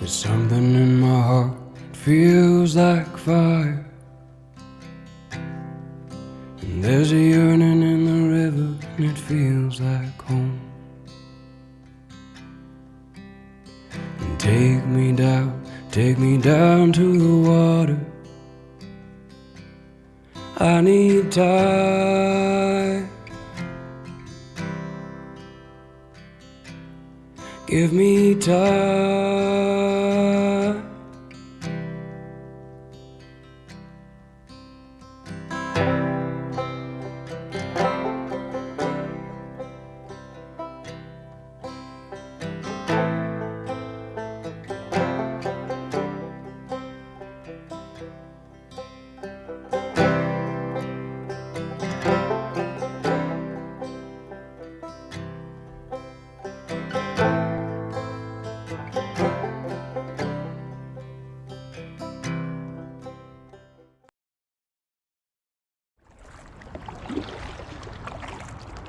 There's something in my heart that feels like fire, and there's a yearning in the river, and it feels like home. And take me down to the water. I need time. Give me time.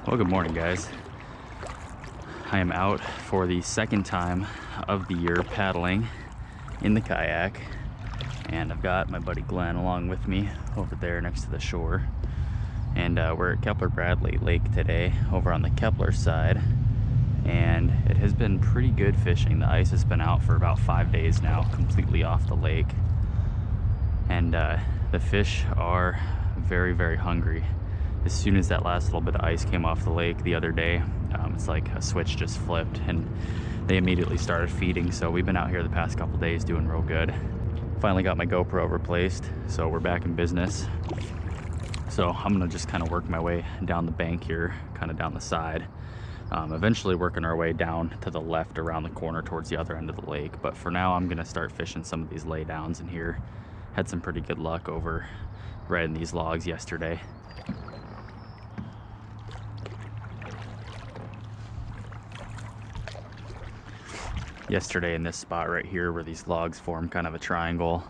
Well, good morning, guys. I am out for the second time of the year paddling in the kayak, and I've got my buddy Glenn along with me over there next to the shore. And we're at Kepler Bradley Lake today over on the Kepler side, and it has been pretty good fishing. The ice has been out for about 5 days now, completely off the lake, and the fish are very, very hungry. As soon as that last little bit of ice came off the lake the other day, it's like a switch just flipped and they immediately started feeding. So we've been out here the past couple days doing real good. Finally got my GoPro replaced, so we're back in business. So I'm gonna just kind of work my way down the bank here, kind of down the side. Eventually working our way down to the left around the corner towards the other end of the lake. But for now, I'm gonna start fishing some of these lay downs in here. Had some pretty good luck over right in these logs yesterday. Yesterday in this spot right here where these logs form kind of a triangle,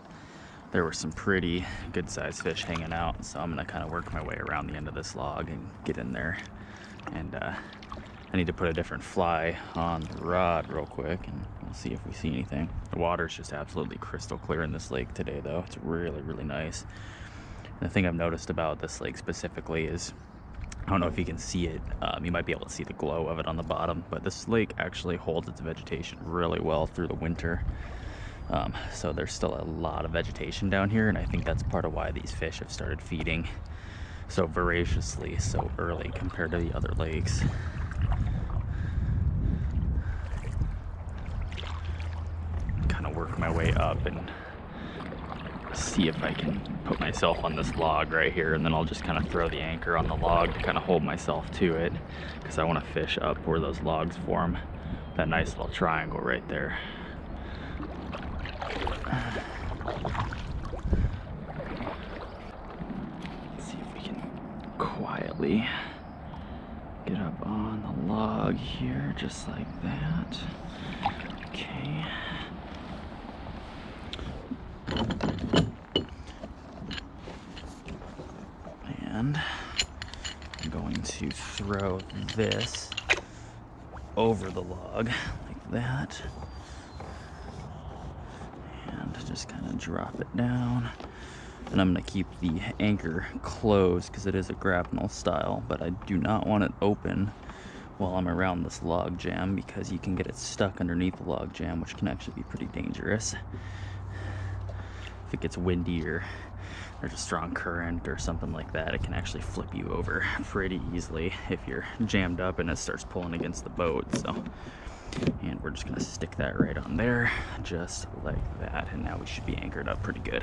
there were some pretty good sized fish hanging out. So I'm gonna kind of work my way around the end of this log and get in there. And I need to put a different fly on the rod real quick and we'll see if we see anything. The water's just absolutely crystal clear in this lake today though. It's really, really nice. And the thing I've noticed about this lake specifically is, I don't know if you can see it, you might be able to see the glow of it on the bottom, but this lake actually holds its vegetation really well through the winter. So there's still a lot of vegetation down here, and I think that's part of why these fish have started feeding so voraciously so early compared to the other lakes. Kind of work my way up and see if I can put myself on this log right here, and then I'll just kind of throw the anchor on the log to kind of hold myself to it, because I want to fish up where those logs form that nice little triangle right there. Let's see if we can quietly get up on the log here, just like that. Okay. And I'm going to throw this over the log like that, and just kind of drop it down. And I'm going to keep the anchor closed because it is a grapnel style, but I do not want it open while I'm around this log jam, because you can get it stuck underneath the log jam, which can actually be pretty dangerous. If it gets windy or there's a strong current or something like that, it can actually flip you over pretty easily if you're jammed up and it starts pulling against the boat. So, and we're just gonna stick that right on there, just like that, and now we should be anchored up pretty good.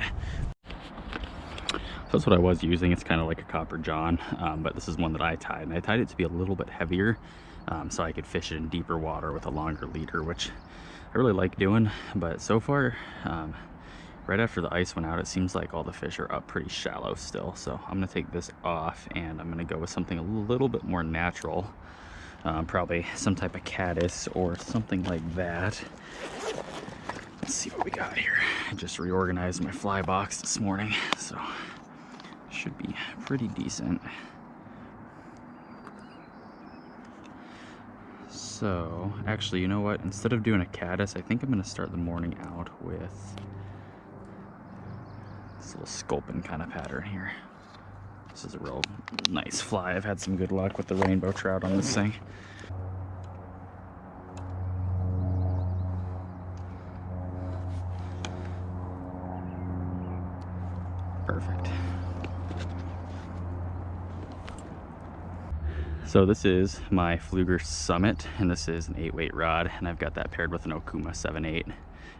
So that's what I was using. It's kind of like a copper john, but this is one that I tied, and I tied it to be a little bit heavier, so I could fish it in deeper water with a longer leader, which I really like doing. But so far, right after the ice went out, it seems like all the fish are up pretty shallow still. So I'm gonna take this off and I'm gonna go with something a little bit more natural. Probably some type of caddis or something like that. Let's see what we got here. I just reorganized my fly box this morning, so should be pretty decent. So, actually, you know what? Instead of doing a caddis, I think I'm going to start the morning out with this little sculpin kind of pattern here. This is a real nice fly. I've had some good luck with the rainbow trout on this thing. Perfect. So this is my Fluger Summit, and this is an 8-weight rod, and I've got that paired with an Okuma 7/8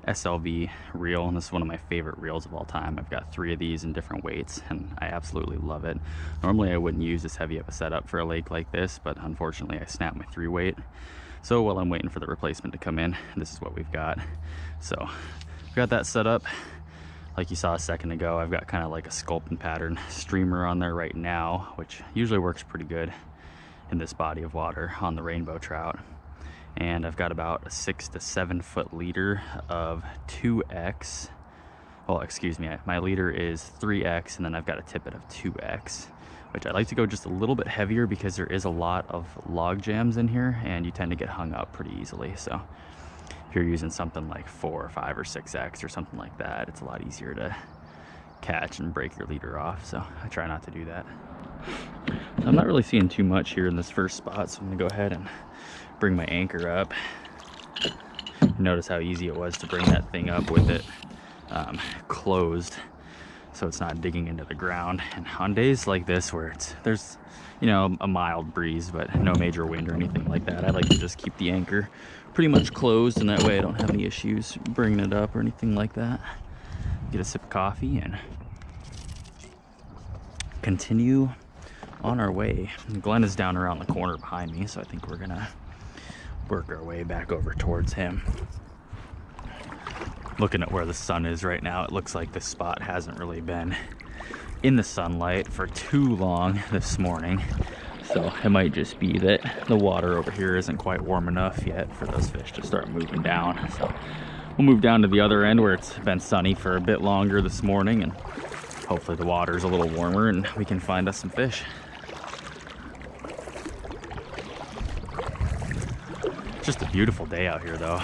SLV reel, and this is one of my favorite reels of all time. I've got 3 of these in different weights, and I absolutely love it. Normally I wouldn't use this heavy of a setup for a lake like this, but unfortunately I snapped my 3-weight. So while I'm waiting for the replacement to come in, this is what we've got. So I've got that set up. Like you saw a second ago, I've got kind of like a sculpin pattern streamer on there right now, which usually works pretty good in this body of water on the rainbow trout. And I've got about a 6 to 7 foot leader of 2X. Well, excuse me, my leader is 3X, and then I've got a tippet of 2X, which I like to go just a little bit heavier because there is a lot of log jams in here and you tend to get hung up pretty easily. So if you're using something like 4 or 5 or 6X or something like that, it's a lot easier to catch and break your leader off. So I try not to do that. I'm not really seeing too much here in this first spot, so I'm gonna go ahead and bring my anchor up. Notice how easy it was to bring that thing up with it closed, so it's not digging into the ground. And on days like this where there's you know, a mild breeze but no major wind or anything like that, I like to just keep the anchor pretty much closed, and that way I don't have any issues bringing it up or anything like that. Get a sip of coffee and continue on our way. Glenn is down around the corner behind me, so I think we're gonna work our way back over towards him. Looking at where the sun is right now, it looks like this spot hasn't really been in the sunlight for too long this morning, so it might just be that the water over here isn't quite warm enough yet for those fish to start moving down. So we'll move down to the other end where it's been sunny for a bit longer this morning, and hopefully the water's a little warmer and we can find us some fish. Just a beautiful day out here though.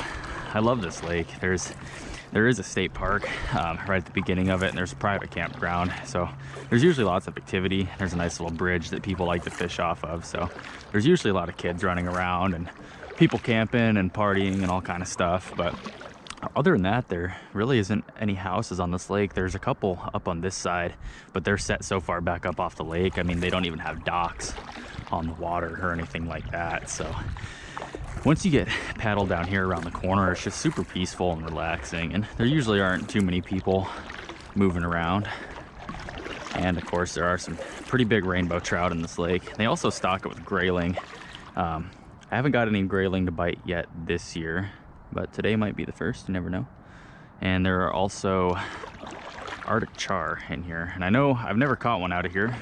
I love this lake. There is a state park right at the beginning of it, and there's a private campground, so there's usually lots of activity. There's a nice little bridge that people like to fish off of, so there's usually a lot of kids running around and people camping and partying and all kind of stuff. But other than that, there really isn't any houses on this lake. There's a couple up on this side, but they're set so far back up off the lake. I mean, they don't even have docks on the water or anything like that. So once you get paddled down here around the corner, it's just super peaceful and relaxing, and there usually aren't too many people moving around. And of course, there are some pretty big rainbow trout in this lake. They also stock it with grayling. I haven't got any grayling to bite yet this year, but today might be the first, you never know. And there are also Arctic char in here, and I know I've never caught one out of here.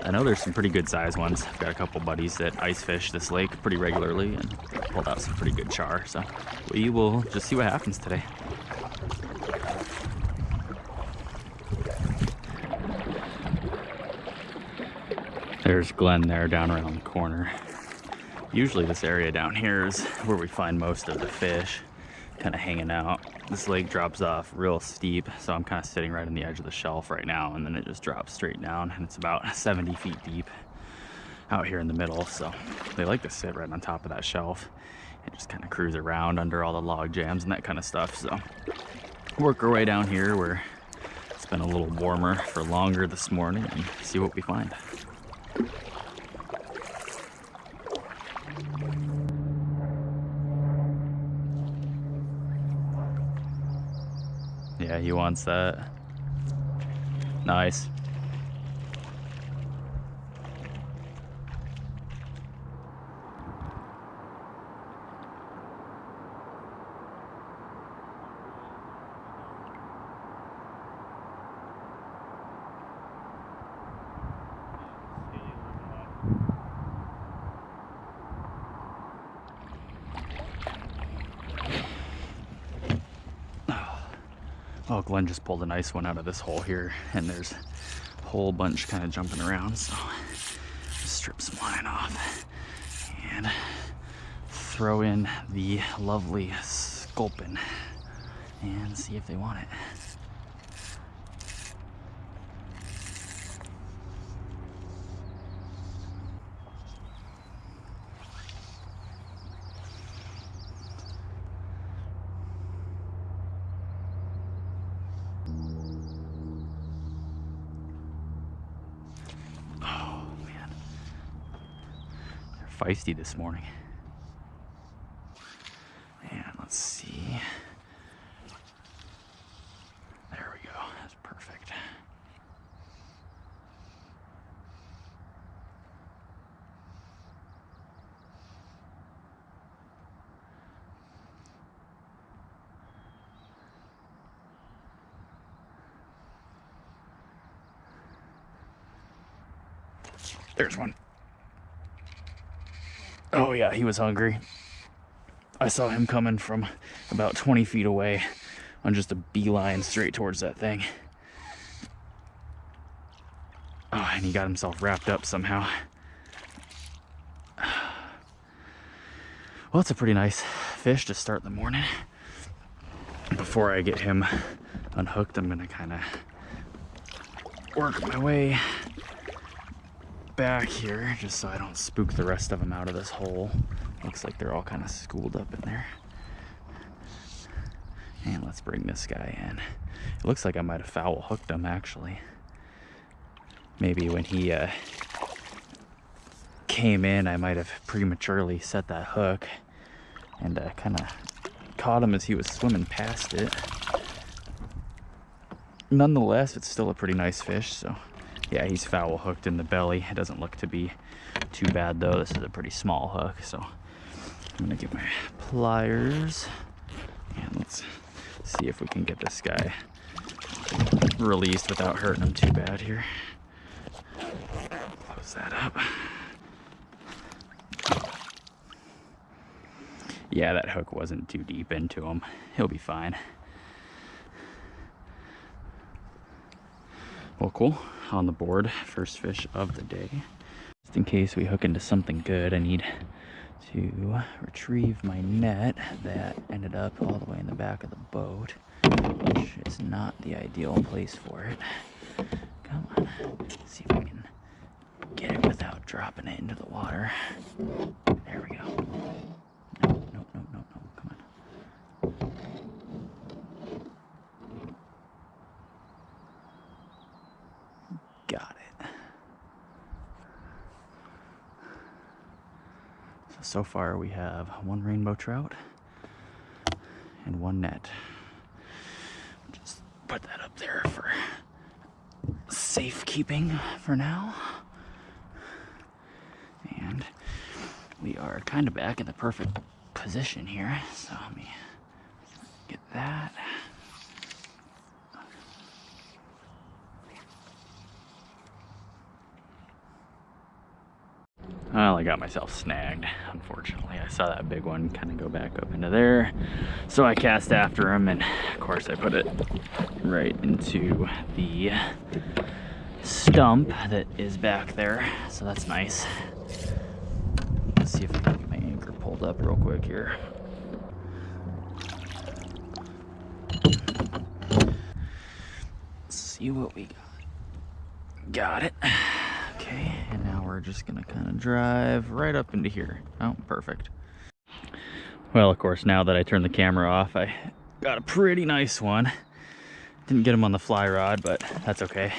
I know there's some pretty good sized ones. I've got a couple buddies that ice fish this lake pretty regularly and pulled out some pretty good char, so we will just see what happens today. There's Glenn there down around the corner. Usually this area down here is where we find most of the fish kind of hanging out. This lake drops off real steep, so I'm kind of sitting right on the edge of the shelf right now, and then it just drops straight down, and it's about 70 feet deep out here in the middle. So they like to sit right on top of that shelf and just kind of cruise around under all the log jams and that kind of stuff. So work our way down here where it's been a little warmer for longer this morning and see what we find. Yeah, he wants that. Nice. Oh, Glenn just pulled a nice one out of this hole here, and there's a whole bunch kind of jumping around, so just strip some line off and throw in the lovely sculpin and see if they want it. Oh man, they're feisty this morning. And let's see. There we go. That's perfect. There's one. Oh yeah, he was hungry. I saw him coming from about 20 feet away on just a beeline straight towards that thing. Oh, and he got himself wrapped up somehow. Well, it's a pretty nice fish to start the morning. Before I get him unhooked, I'm gonna kind of work my way back here just so I don't spook the rest of them out of this hole. Looks like they're all kind of schooled up in there. And let's bring this guy in. It looks like I might have foul hooked him actually. Maybe when he came in, I might have prematurely set that hook and kind of caught him as he was swimming past it. Nonetheless, it's still a pretty nice fish, so yeah, he's foul hooked in the belly. It doesn't look to be too bad though. This is a pretty small hook, so I'm gonna get my pliers and let's see if we can get this guy released without hurting him too bad here. Close that up. Yeah, that hook wasn't too deep into him. He'll be fine. Well, cool. On the board, first fish of the day. Just in case we hook into something good, I need to retrieve my net that ended up all the way in the back of the boat, which is not the ideal place for it. Come on, let's see if we can get it without dropping it into the water. There we go. No, come on. Got it. So far we have one rainbow trout and one net. Just put that up there for safekeeping for now. And we are kind of back in the perfect position here. So let me get that. Well, I got myself snagged, unfortunately. I saw that big one kind of go back up into there. So I cast after him, and of course I put it right into the stump that is back there. So that's nice. Let's see if I can get my anchor pulled up real quick here. Let's see what we got. Got it. Okay, and now we're just gonna kind of drive right up into here. Oh, perfect. Well, of course, now that I turned the camera off, I got a pretty nice one. Didn't get him on the fly rod, but that's okay.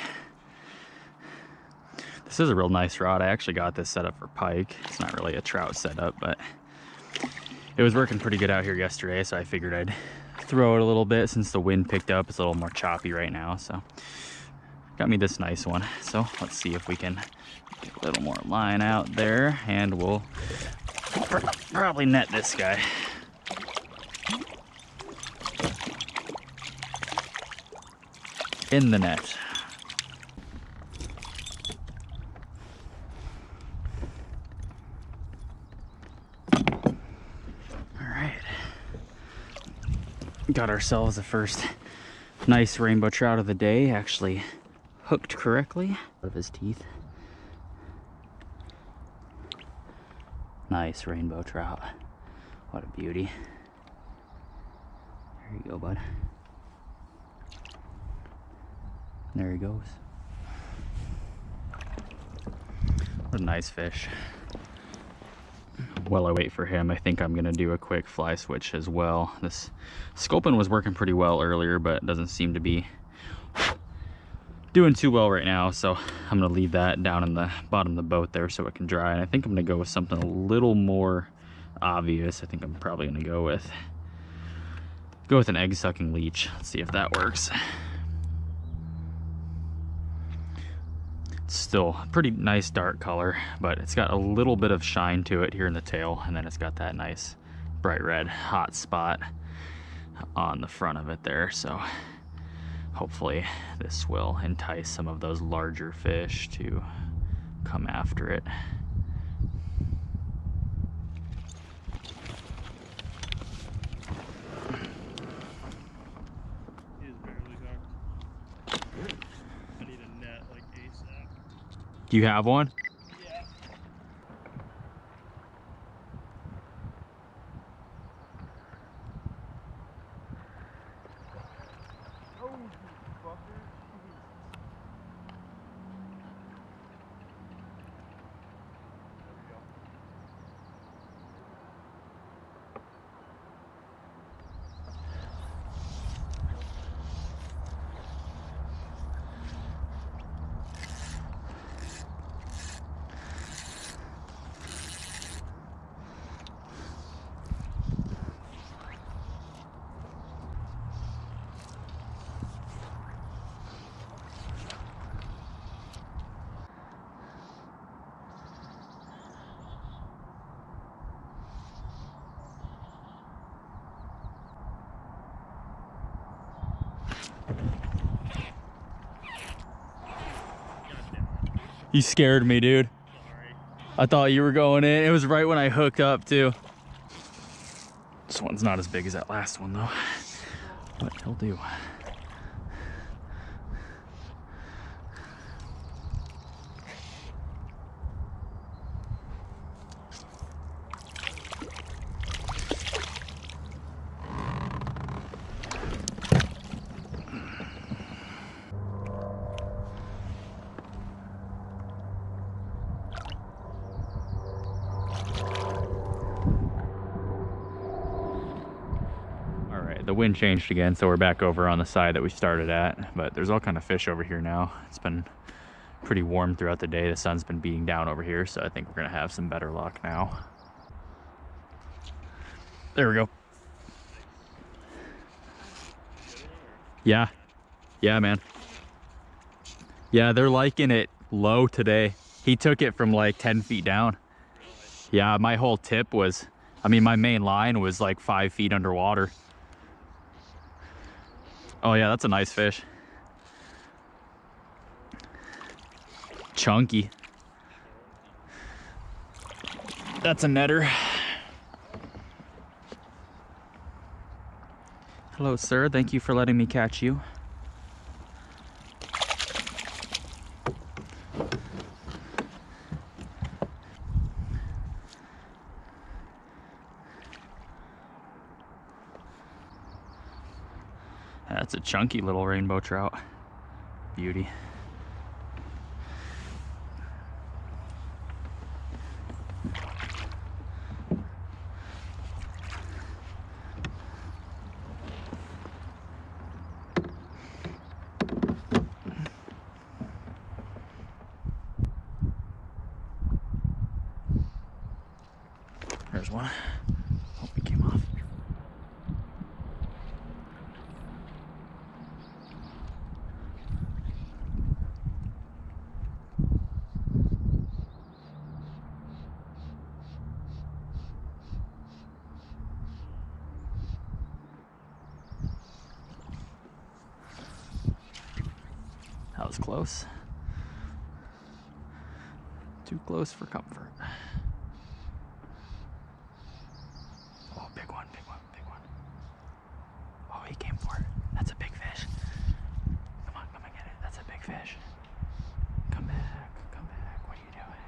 This is a real nice rod. I actually got this set up for pike. It's not really a trout setup, but it was working pretty good out here yesterday, so I figured I'd throw it a little bit since the wind picked up. It's a little more choppy right now, so got me this nice one. So let's see if we can get a little more line out there, and we'll probably net this guy. In the net. All right. Got ourselves the first nice rainbow trout of the day, actually hooked correctly out of his teeth. Nice rainbow trout. What a beauty. There you go, bud. There he goes. What a nice fish. While I wait for him, I think I'm gonna do a quick fly switch as well. This sculpin was working pretty well earlier, but doesn't seem to be doing too well right now, so I'm gonna leave that down in the bottom of the boat there so it can dry. And I think I'm gonna go with something a little more obvious. I think I'm probably gonna go with an egg-sucking leech. Let's see if that works. It's still a pretty nice dark color, but it's got a little bit of shine to it here in the tail, and then it's got that nice bright red hot spot on the front of it there. So hopefully this will entice some of those larger fish to come after it. He is barely hooked. I need a net like ASAP. Do you have one? Yeah. Oh, you fucker. There we go. You scared me, dude. Sorry. I thought you were going in. It was right when I hooked up too. This one's not as big as that last one though, but he'll do. The wind changed again, so we're back over on the side that we started at, but there's all kind of fish over here now. It's been pretty warm throughout the day. The sun's been beating down over here, so I think we're gonna have some better luck now. There we go. Yeah, man. Yeah, they're liking it low today. He took it from like 10 feet down. Yeah, my whole tip was, I mean, my main line was like 5 feet underwater. Oh yeah, that's a nice fish. Chunky. That's a netter. Hello, sir. Thank you for letting me catch you. That's a chunky little rainbow trout. Beauty. There's one. Oh, he came off. That was close. Too close for comfort. Oh, big one, big one, big one. Oh, he came for it. That's a big fish. Come on, come and get it. That's a big fish. Come back, come back. What are you doing?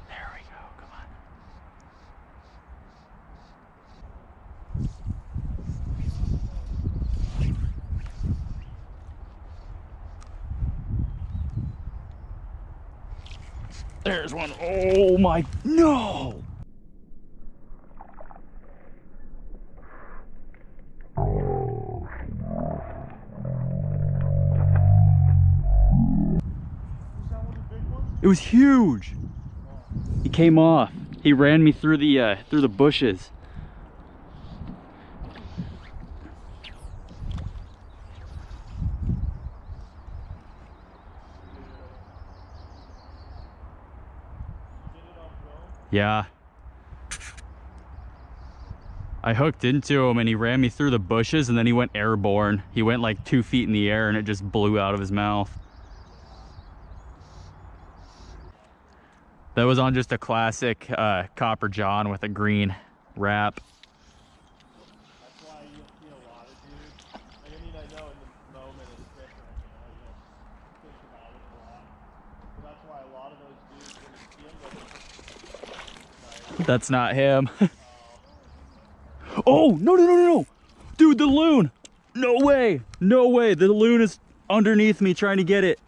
There we go, come on. There's one. Oh my, no. It was huge. He came off. He ran me through the bushes. Yeah. I hooked into him and he ran me through the bushes and then he went airborne. He went like 2 feet in the air and it just blew out of his mouth. That was on just a classic Copper John with a green wrap. That's why you'll see a lot of dudes. Like, I mean, I know in the moment it's different, you know, you don't think about it a lot. But that's why a lot of those dudes, when you see them, like, That's not him. Oh, no, no, no, no, no. Dude, the loon. No way. No way. The loon is underneath me trying to get it.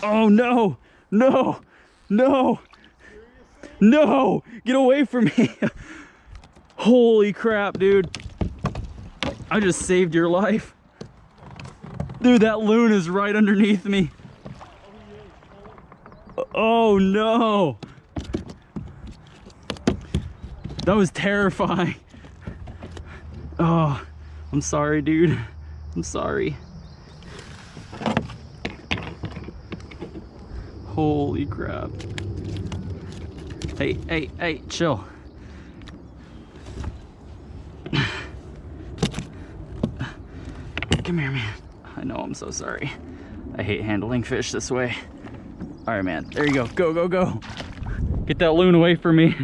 Oh, no. No. No. No. Get away from me. Holy crap, dude. I just saved your life. Dude, that loon is right underneath me. Oh, no. That was terrifying. Oh, I'm sorry, dude. I'm sorry. Holy crap. Hey, hey, hey, chill. Come here, man. I know, I'm so sorry. I hate handling fish this way. All right, man. There you go. Go, go, go. Get that loon away from me.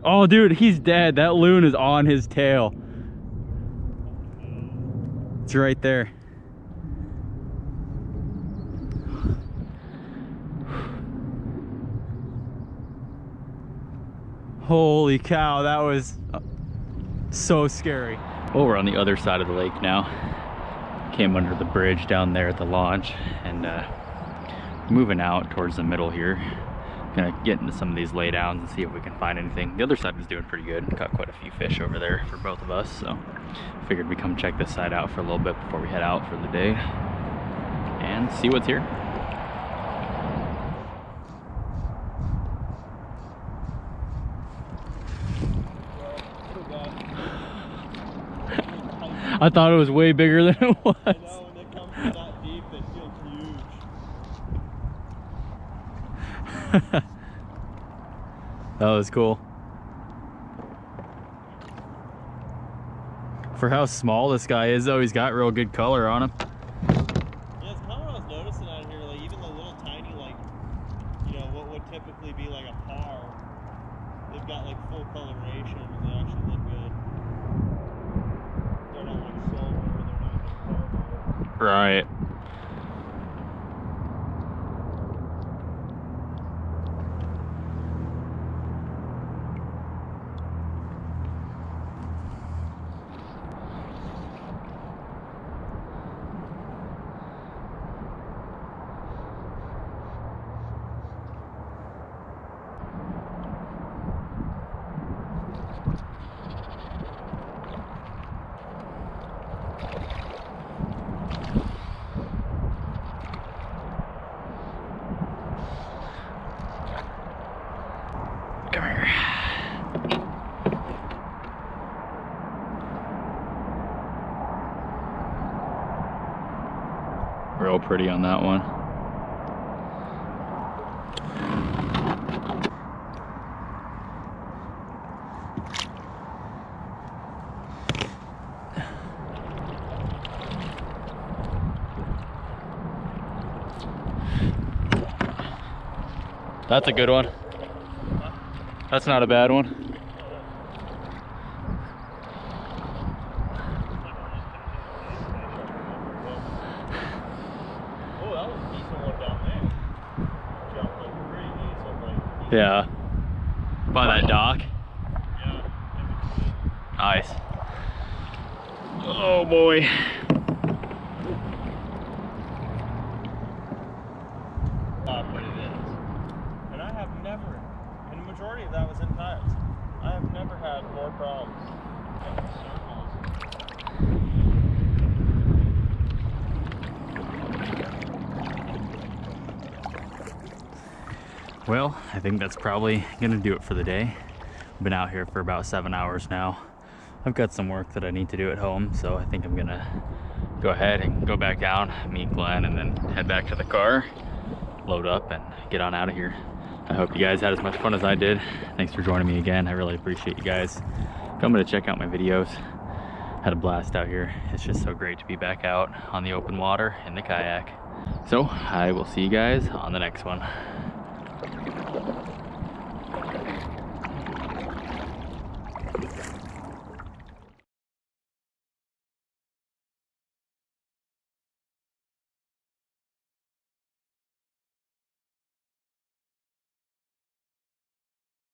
Oh, dude, he's dead. That loon is on his tail. It's right there. Holy cow, that was so scary. Well, we're on the other side of the lake now. Came under the bridge down there at the launch and moving out towards the middle here. Gonna get into some of these laydowns and see if we can find anything. The other side was doing pretty good. Caught quite a few fish over there for both of us, so figured we'd come check this side out for a little bit before we head out for the day and see what's here. I thought it was way bigger than it was. I know, when they come from that deep, they feel huge. That was cool. For how small this guy is though, he's got real good color on him. Yeah, it's kind of what I was noticing out here, like even the little tiny, like, you know, what would typically be like a par, they've got like full coloration and they actually look good. They're not like silver, they're not like purple. Right. Come here. Real pretty on that one. That's a good one. That's not a bad one. Oh, that was a decent one down there. Jumped like pretty decent, like. Yeah. By that dock. Yeah. Nice. Oh boy. But it is. And I have never more problems. Circles. Well, I think that's probably gonna do it for the day. I've been out here for about 7 hours now. I've got some work that I need to do at home, so I think I'm gonna go ahead and go back down, meet Glenn, and then head back to the car, load up, and get on out of here. I hope you guys had as much fun as I did. Thanks for joining me again. I really appreciate you guys coming to check out my videos. Had a blast out here. It's just so great to be back out on the open water in the kayak. So I will see you guys on the next one.